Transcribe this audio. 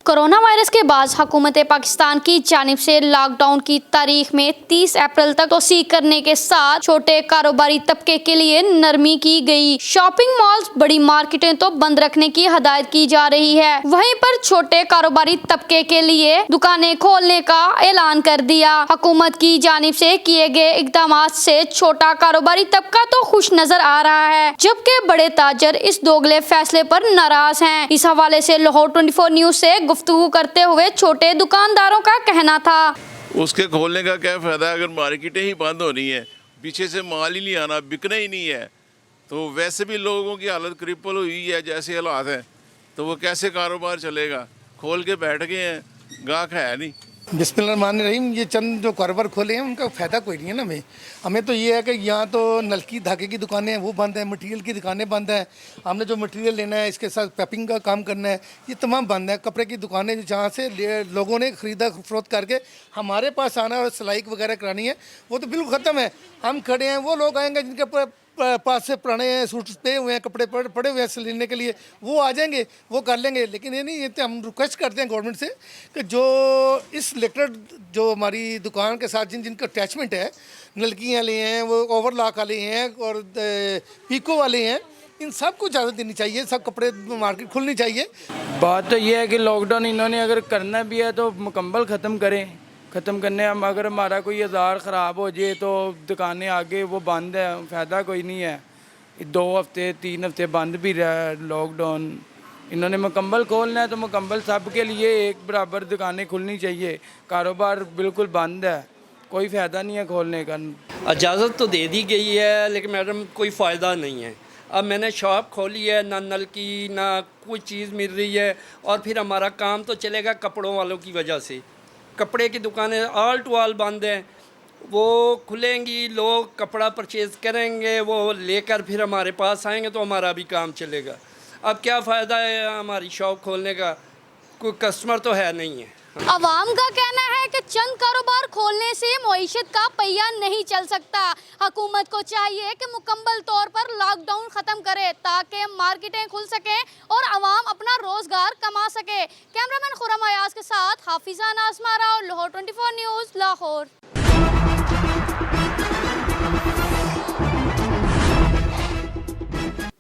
Corona virus के बाद हुकूमत पाकिस्तान की जानिब से लॉकडाउन की तारीख में 30 अप्रैल तक तोसी करने के साथ छोटे कारोबारी तबके के लिए नरमी की गई। शॉपिंग मॉल्स, बड़ी मार्केटें तो बंद रखने की हदायत की जा रही है। वहीं पर छोटे कारोबारी तबके के लिए दुकानें खोलने का ऐलान कर दिया। हुकूमत की जानिब से किए गए इकदाम से छोटा कारोबारी तबका तो खुश नजर आ रहा है, जबकि बड़े ताजर इस दोगले फैसले पर नाराज हैं। इस हवाले से लाहौर 24 न्यूज से गुफ्तगू करते हुए छोटे दुकानदारों का कहना था, उसके खोलने का क्या फ़ायदा अगर मार्केटें ही बंद हो रही हैं, पीछे से माल ही नहीं आना, बिकना ही नहीं है, तो वैसे भी लोगों की हालत क्रिपल हुई है जैसे हालात हैं, तो वो कैसे कारोबार चलेगा। खोल के बैठ गए हैं, गाहक है नहीं। बिस्मिल्लाहिर्रहमानिर्रहीम। ये चंद जो कारोबार खोले हैं उनका फ़ायदा कोई नहीं है ना। हमें तो ये है कि यहाँ तो नलकी धागे की दुकानें हैं वो बंद हैं, मटेरियल की दुकानें बंद हैं। हमने जो मटेरियल लेना है, इसके साथ पैपिंग का काम करना है, ये तमाम बंद है। कपड़े की दुकानें जहाँ से लोगों ने ख़रीदा फरोख्त करके हमारे पास आना और सिलाई वगैरह करानी है, वो तो बिल्कुल ख़त्म है। हम खड़े हैं, वो लोग आएंगे जिनके पास से पुराने सूट पे हुए हैं, कपड़े पड़े हुए हैं सिलने के लिए, वो आ जाएंगे, वो कर लेंगे। लेकिन ये नहीं, ये तो हम रिक्वेस्ट करते हैं गवर्नमेंट से कि जो इस इलेक्ट्रेड जो हमारी दुकान के साथ जिनका अटैचमेंट है, नलकियाँ वाले हैं, वो ओवरलॉक वाले हैं और पीको वाले हैं, इन सब को इजाज़त देनी चाहिए। सब कपड़े मार्केट खुलनी चाहिए। बात तो ये है कि लॉकडाउन इन्होंने अगर करना भी है तो मुकम्मल ख़त्म करें। ख़त्म करने हम अगर हमारा कोई औजार ख़राब हो जाए तो दुकानें आगे वो बंद है, फ़ायदा कोई नहीं है। 2 हफ्ते 3 हफ्ते बंद भी रहा लॉकडाउन। इन्होंने मुकम्मल खोलना है तो मुकम्मल सब के लिए एक बराबर दुकानें खुलनी चाहिए। कारोबार बिल्कुल बंद है, कोई फ़ायदा नहीं है खोलने का। इजाज़त तो दे दी गई है लेकिन मैडम कोई फ़ायदा नहीं है। अब मैंने शॉप खोली है, ना नल की ना कोई चीज़ मिल रही है, और फिर हमारा काम तो चलेगा कपड़ों वालों की वजह से। कपड़े की दुकानें ऑल टू ऑल बंद हैं, वो खुलेंगी, लोग कपड़ा परचेज़ करेंगे, वो लेकर फिर हमारे पास आएंगे तो हमारा भी काम चलेगा। अब क्या फ़ायदा है हमारी शॉप खोलने का, कोई कस्टमर तो है नहीं है। अवाम का कहना है कि चंद कारोबार खोलने से मईशत का पहिया नहीं चल सकता। हुकूमत को चाहिए कि मुकम्मल तौर पर लॉकडाउन ख़त्म करे ताकि मार्केटें खुल सकें और अवाम अपना रोज़गार कमा सके। कैमरामैन खुरम अयाज के साथ हाफिज़ा नाज़मा राव, लाहौर 24 न्यूज़, लाहौर।